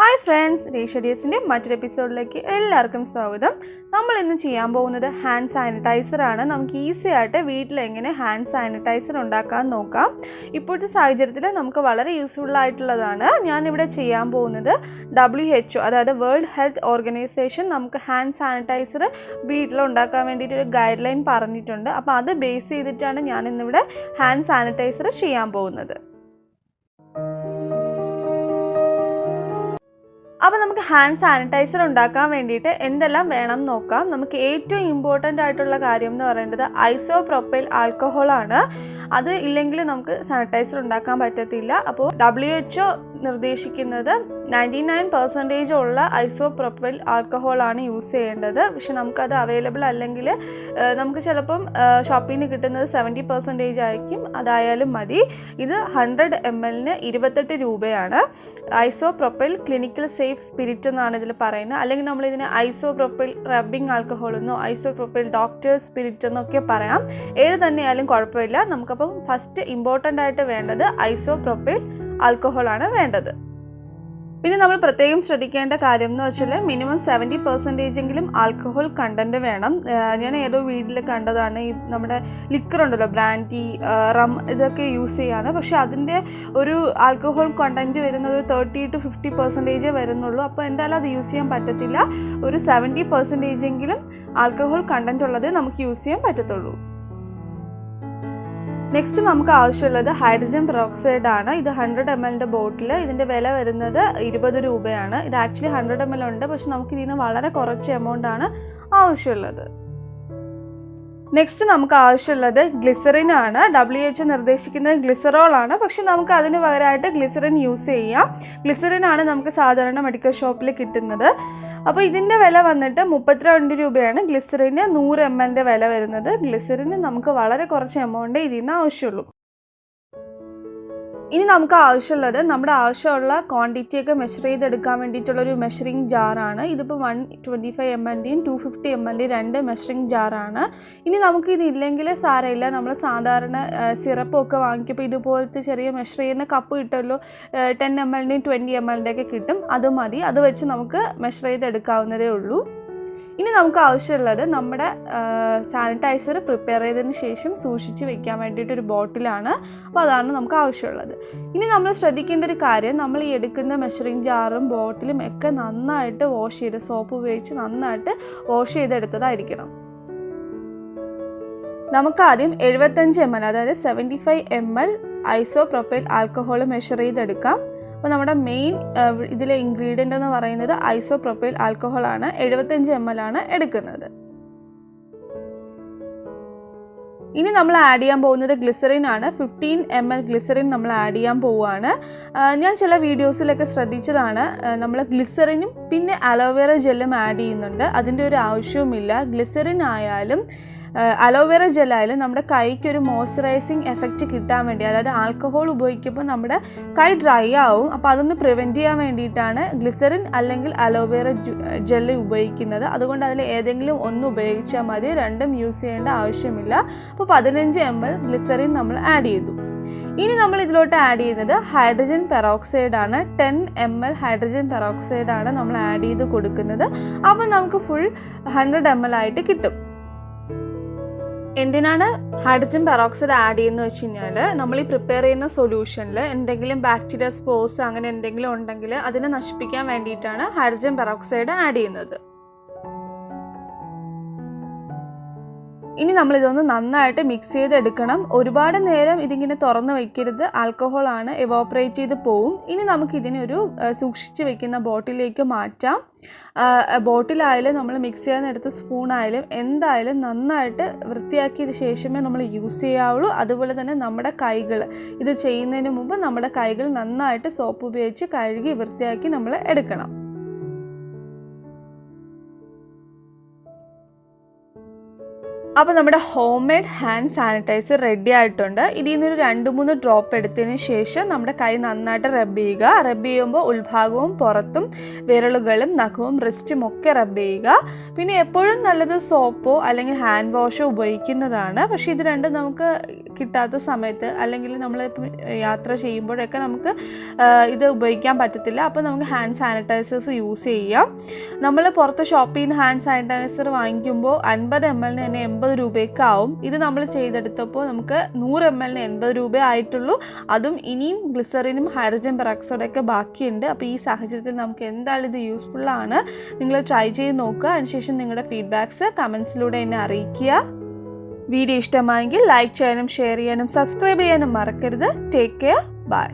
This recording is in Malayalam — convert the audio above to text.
Hi friends, Reshadias's മറ്റൊരു എപ്പിസോഡിലേക്ക് എല്ലാവർക്കും സ്വാഗതം. നമ്മൾ ഇന്ന് ചെയ്യാൻ പോകുന്നത് ഹാൻഡ് സാനിറ്റൈസർ ആണ്. നമുക്ക് ഈസി ആയിട്ട് വീട്ടിൽ എങ്ങനെ ഹാൻഡ് സാനിറ്റൈസർ ഉണ്ടാക്കാൻ നോക്കാം. ഇപ്പോഴത്തെ സാഹചര്യത്തിൽ നമുക്ക് വളരെ യൂസ്ഫുൾ ആയിട്ടുള്ളതാണ്. ഞാനിവിടെ ചെയ്യാൻ പോകുന്നത് WHO അതായത് വേൾഡ് ഹെൽത്ത് ഓർഗനൈസേഷൻ നമുക്ക് ഹാൻഡ് സാനിറ്റൈസർ വീട്ടിൽ ഉണ്ടാക്കാൻ വേണ്ടിയിട്ട് ഒരു ഗൈഡ് ലൈൻ പറഞ്ഞിട്ടുണ്ട്. അപ്പോൾ അത് ബേസ് ചെയ്തിട്ടാണ് ഞാൻ ഇന്നിവിടെ ഹാൻഡ് സാനിറ്റൈസർ ചെയ്യാൻ പോകുന്നത്. അപ്പോൾ നമുക്ക് ഹാൻഡ് സാനിറ്റൈസർ ഉണ്ടാക്കാൻ വേണ്ടിയിട്ട് എന്തെല്ലാം വേണം നോക്കാം. നമുക്ക് ഏറ്റവും ഇമ്പോർട്ടൻ്റ് ആയിട്ടുള്ള കാര്യം എന്ന് പറയുന്നത് ഐസോപ്രോപ്പൈൽ ആൽക്കഹോൾ ആണ്. അത് ഇല്ലെങ്കിൽ നമുക്ക് സാനിറ്റൈസർ ഉണ്ടാക്കാൻ പറ്റത്തില്ല. അപ്പോൾ WHO നിർദ്ദേശിക്കുന്നത് 99% ഉള്ള ഐസോപ്രോപ്പൈൽ ആൽക്കഹോൾ ആണ് യൂസ് ചെയ്യേണ്ടത്. പക്ഷെ നമുക്കത് അവൈലബിൾ അല്ലെങ്കിൽ നമുക്ക് ചിലപ്പം ഷോപ്പിൽ നിന്ന് കിട്ടുന്നത് 70% ആയിരിക്കും. അതായാലും മതി. ഇത് 100 ml 28 രൂപയാണ്. ഐസോപ്രോപ്പൈൽ ക്ലിനിക്കൽ സേഫ് സ്പിരിറ്റ് എന്നാണ് ഇതിൽ പറയുന്നത്. അല്ലെങ്കിൽ നമ്മൾ ഇതിനെ ഐസോപ്രോപ്പൈൽ റബ്ബിംഗ് ആൽക്കഹോൾ എന്നോ ഐസോപ്രോപ്പൈൽ ഡോക്ടേഴ്സ് സ്പിരിറ്റ് എന്നൊക്കെ പറയാം. ഏത് തന്നെയായാലും കുഴപ്പമില്ല. നമുക്കപ്പം ഫസ്റ്റ് ഇമ്പോർട്ടൻ്റ് ആയിട്ട് വേണ്ടത് ഐസോപ്രോപ്പൈൽ ആൽക്കഹോൾ ആണ് വേണ്ടത്. പിന്നെ നമ്മൾ പ്രത്യേകം ശ്രദ്ധിക്കേണ്ട കാര്യം എന്ന് വെച്ചാൽ മിനിമം 70% ആൽക്കഹോൾ കണ്ടൻറ്റ് വേണം. ഞാൻ ഏതോ വീട്ടിൽ കണ്ടതാണ് ഈ നമ്മുടെ ലിക്കർ ഉണ്ടല്ലോ, ബ്രാൻഡി, റം, ഇതൊക്കെ യൂസ് ചെയ്യാന്ന്. പക്ഷെ അതിൻ്റെ ഒരു ആൽക്കഹോൾ കണ്ടൻറ്റ് വരുന്നത് 30 to 50% വരുന്നുള്ളൂ. അപ്പോൾ എന്തായാലും അത് യൂസ് ചെയ്യാൻ പറ്റത്തില്ല. ഒരു 70% ആൽക്കഹോൾ കണ്ടൻറ്റ് ഉള്ളത് നമുക്ക് യൂസ് ചെയ്യാൻ പറ്റത്തുള്ളൂ. നെക്സ്റ്റ് നമുക്ക് ആവശ്യമുള്ളത് ഹൈഡ്രജൻ പെറോക്സൈഡ് ആണ്. ഇത് 100 ml ബോട്ടിൽ. ഇതിൻ്റെ വില വരുന്നത് 20 രൂപയാണ്. ഇത് ആക്ച്വലി 100 ml ഉണ്ട്, പക്ഷെ നമുക്ക് ഇതിന് വളരെ കുറച്ച് എമൗണ്ട് ആണ് ആവശ്യമുള്ളത്. നെക്സ്റ്റ് നമുക്ക് ആവശ്യമുള്ളത് ഗ്ലിസറിൻ ആണ്. WHO നിർദ്ദേശിക്കുന്നത് ഗ്ലിസറോൾ ആണ്, പക്ഷെ നമുക്ക് അതിന് പകരമായിട്ട് ഗ്ലിസറിൻ യൂസ് ചെയ്യാം. ഗ്ലിസറിൻ ആണ് നമുക്ക് സാധാരണ മെഡിക്കൽ ഷോപ്പിൽ കിട്ടുന്നത്. അപ്പോൾ ഇതിൻ്റെ വില വന്നിട്ട് 32 രൂപയാണ്. ഗ്ലിസറിന് 100 ml വില വരുന്നത്. ഗ്ലിസറിന് നമുക്ക് വളരെ കുറച്ച് എമൗണ്ട് ഇതിൽ നിന്ന് ആവശ്യമുള്ളൂ. ഇനി നമുക്ക് ആവശ്യമുള്ളത് നമ്മുടെ ആവശ്യമുള്ള ക്വാണ്ടിറ്റിയൊക്കെ മെഷർ ചെയ്തെടുക്കാൻ വേണ്ടിയിട്ടുള്ളൊരു മെഷറിംഗ് ജാറാണ്. ഇതിപ്പോൾ 125 ml 250 ml 2 മെഷറിംഗ് ജാറാണ്. ഇനി നമുക്ക് ഇതില്ലെങ്കിൽ സാരമില്ല. നമ്മൾ സാധാരണ സിറപ്പൊക്കെ വാങ്ങിക്കുമ്പോൾ ഇതുപോലത്തെ ചെറിയ മെഷർ ചെയ്യുന്ന കപ്പ് കിട്ടുമല്ലോ, 10 ml 20 ml ഒക്കെ കിട്ടും. അത് മതി. അത് വെച്ച് നമുക്ക് മെഷർ ചെയ്തെടുക്കാവുന്നതേ ഉള്ളൂ. ഇനി നമുക്ക് ആവശ്യമുള്ളത് നമ്മുടെ സാനിറ്റൈസർ പ്രിപ്പയർ ചെയ്തതിന് ശേഷം സൂക്ഷിച്ച് വെക്കാൻ വേണ്ടിയിട്ടൊരു ബോട്ടിലാണ്. അപ്പോൾ അതാണ് നമുക്ക് ആവശ്യമുള്ളത്. ഇനി നമ്മൾ ശ്രദ്ധിക്കേണ്ട ഒരു കാര്യം, നമ്മൾ ഈ എടുക്കുന്ന മെഷറിംഗ് ജാറും ബോട്ടിലും ഒക്കെ നന്നായിട്ട് വാഷ് ചെയ്ത് സോപ്പ് ഉപയോഗിച്ച് നന്നായിട്ട് വാഷ് ചെയ്തെടുത്തതായിരിക്കണം. നമുക്കാദ്യം 75 ml അതായത് 75 ml ഐസോപ്രോപ്പൈൽ ആൽക്കഹോൾ മെഷർ ചെയ്തെടുക്കാം. അപ്പോൾ നമ്മുടെ മെയിൻ ഇതിലെ ഇൻഗ്രീഡിയൻ്റ് എന്ന് പറയുന്നത് ഐസോപ്രോപ്പൈൽ ആൽക്കഹോൾ ആണ്. 75 ml ആണ് എടുക്കുന്നത്. ഇനി നമ്മൾ ആഡ് ചെയ്യാൻ പോകുന്നത് ഗ്ലിസറിൻ ആണ്. 15 ml ഗ്ലിസറിൻ നമ്മൾ ആഡ് ചെയ്യാൻ പോവുകയാണ്. ഞാൻ ചില വീഡിയോസിലൊക്കെ ശ്രദ്ധിച്ചതാണ്, നമ്മൾ ഗ്ലിസറിനും പിന്നെ അലോവേറ ജെല്ലും ആഡ് ചെയ്യുന്നുണ്ട്. അതിൻ്റെ ഒരു ആവശ്യവുമില്ല. ഗ്ലിസറിൻ ആയാലും അലോവേറ ജെല്ലായാലും നമ്മുടെ കൈക്ക് ഒരു മോയ്സ്ചറൈസിങ് എഫക്റ്റ് കിട്ടാൻ വേണ്ടി, അതായത് ആൽക്കഹോൾ ഉപയോഗിക്കുമ്പോൾ നമ്മുടെ കൈ ഡ്രൈ ആവും. അപ്പോൾ അതൊന്ന് പ്രിവെൻറ്റ് ചെയ്യാൻ വേണ്ടിയിട്ടാണ് ഗ്ലിസറിൻ അല്ലെങ്കിൽ അലോവേറ ജെല്ല് ഉപയോഗിക്കുന്നത്. അതുകൊണ്ട് അതിൽ ഏതെങ്കിലും ഒന്ന് ഉപയോഗിച്ചാൽ മതി. രണ്ടും യൂസ് ചെയ്യേണ്ട ആവശ്യമില്ല. അപ്പോൾ 15 ml ഗ്ലിസറിൻ നമ്മൾ ആഡ് ചെയ്തു. ഇനി നമ്മൾ ഇതിലോട്ട് ആഡ് ചെയ്യുന്നത് ഹൈഡ്രജൻ പെറോക്സൈഡ് ആണ്. 10 ml ഹൈഡ്രജൻ പെറോക്സൈഡ് ആണ് നമ്മൾ ആഡ് ചെയ്ത് കൊടുക്കുന്നത്. അപ്പോൾ നമുക്ക് ഫുൾ 100 ml ആയിട്ട് കിട്ടും. എന്തിനാണ് ഹൈഡ്രജൻ പെറോക്സൈഡ് ആഡ് ചെയ്യുന്നത് വെച്ച് കഴിഞ്ഞാൽ, നമ്മൾ ഈ പ്രിപ്പയർ ചെയ്യുന്ന സൊല്യൂഷനിൽ എന്തെങ്കിലും ബാക്ടീരിയ സ്പോർസ് അങ്ങനെ എന്തെങ്കിലും ഉണ്ടെങ്കിൽ അതിനെ നശിപ്പിക്കാൻ വേണ്ടിയിട്ടാണ് ഹൈഡ്രജൻ പെറോക്സൈഡ് ആഡ് ചെയ്യുന്നത്. ഇനി നമ്മളിതൊന്ന് നന്നായിട്ട് മിക്സ് ചെയ്തെടുക്കണം. ഒരുപാട് നേരം ഇതിങ്ങനെ തുറന്ന് വയ്ക്കരുത്. ആൽക്കഹോളാണ്, എവോപ്പറേറ്റ് ചെയ്ത് പോവും. ഇനി നമുക്കിതിനൊരു സൂക്ഷിച്ച് വെക്കുന്ന ബോട്ടിലേക്ക് മാറ്റാം. ബോട്ടിലായാലും നമ്മൾ മിക്സ് ചെയ്യാനെടുത്ത സ്പൂണായാലും എന്തായാലും നന്നായിട്ട് വൃത്തിയാക്കിയതിന് ശേഷമേ നമ്മൾ യൂസ് ചെയ്യാവുള്ളൂ. അതുപോലെ തന്നെ നമ്മുടെ കൈകൾ, ഇത് ചെയ്യുന്നതിന് മുമ്പ് നമ്മുടെ കൈകൾ നന്നായിട്ട് സോപ്പ് ഉപയോഗിച്ച് കഴുകി വൃത്തിയാക്കി നമ്മൾ എടുക്കണം. അപ്പോൾ നമ്മുടെ homemade hand sanitiser ready ആയിട്ടുണ്ട്. ഇതിൽ നിന്നൊരു 2-3 ഡ്രോപ്പ് എടുത്തതിന് ശേഷം നമ്മുടെ കൈ നന്നായിട്ട് റബ്ബ് ചെയ്യുക. റബ്ബ് ചെയ്യുമ്പോൾ ഉൾഭാഗവും പുറത്തും വിരലുകളും നഖവും റിസ്റ്റും ഒക്കെ റബ്ബ് ചെയ്യുക. പിന്നെ എപ്പോഴും നല്ലത് സോപ്പോ അല്ലെങ്കിൽ ഹാൻഡ് വാഷോ ഉപയോഗിക്കുന്നതാണ്. പക്ഷേ ഇത് രണ്ടും നമുക്ക് കിട്ടാത്ത സമയത്ത് അല്ലെങ്കിൽ നമ്മൾ യാത്ര ചെയ്യുമ്പോഴൊക്കെ നമുക്ക് ഇത് ഉപയോഗിക്കാൻ പറ്റത്തില്ല. അപ്പോൾ നമുക്ക് ഹാൻഡ് സാനിറ്റൈസേഴ്സ് യൂസ് ചെയ്യാം. നമ്മൾ പുറത്ത് ഷോപ്പിൽ നിന്ന് ഹാൻഡ് സാനിറ്റൈസർ വാങ്ങിക്കുമ്പോൾ 50 ml തന്നെ 80 രൂപയൊക്കെ ആവും. ഇത് നമ്മൾ ചെയ്തെടുത്തപ്പോൾ നമുക്ക് 100 ml 80 രൂപ ആയിട്ടുള്ളൂ. അതും ഇനിയും ഗ്ലിസറിനും ഹൈഡ്രജൻ പെറോക്സൈഡൊക്കെ ബാക്കിയുണ്ട്. അപ്പോൾ ഈ സാഹചര്യത്തിൽ നമുക്ക് എന്തായാലും ഇത് യൂസ്ഫുള്ളാണ്. നിങ്ങൾ ട്രൈ ചെയ്ത് നോക്കുക. അതിനുശേഷം നിങ്ങളുടെ ഫീഡ്ബാക്ക്സ് കമൻസിലൂടെ എന്നെ അറിയിക്കുക. വീഡിയോ ഇഷ്ടമായെങ്കിൽ ലൈക്ക് ചെയ്യാനും ഷെയർ ചെയ്യാനും സബ്സ്ക്രൈബ് ചെയ്യാനും മറക്കരുത്. Take care. ബൈ.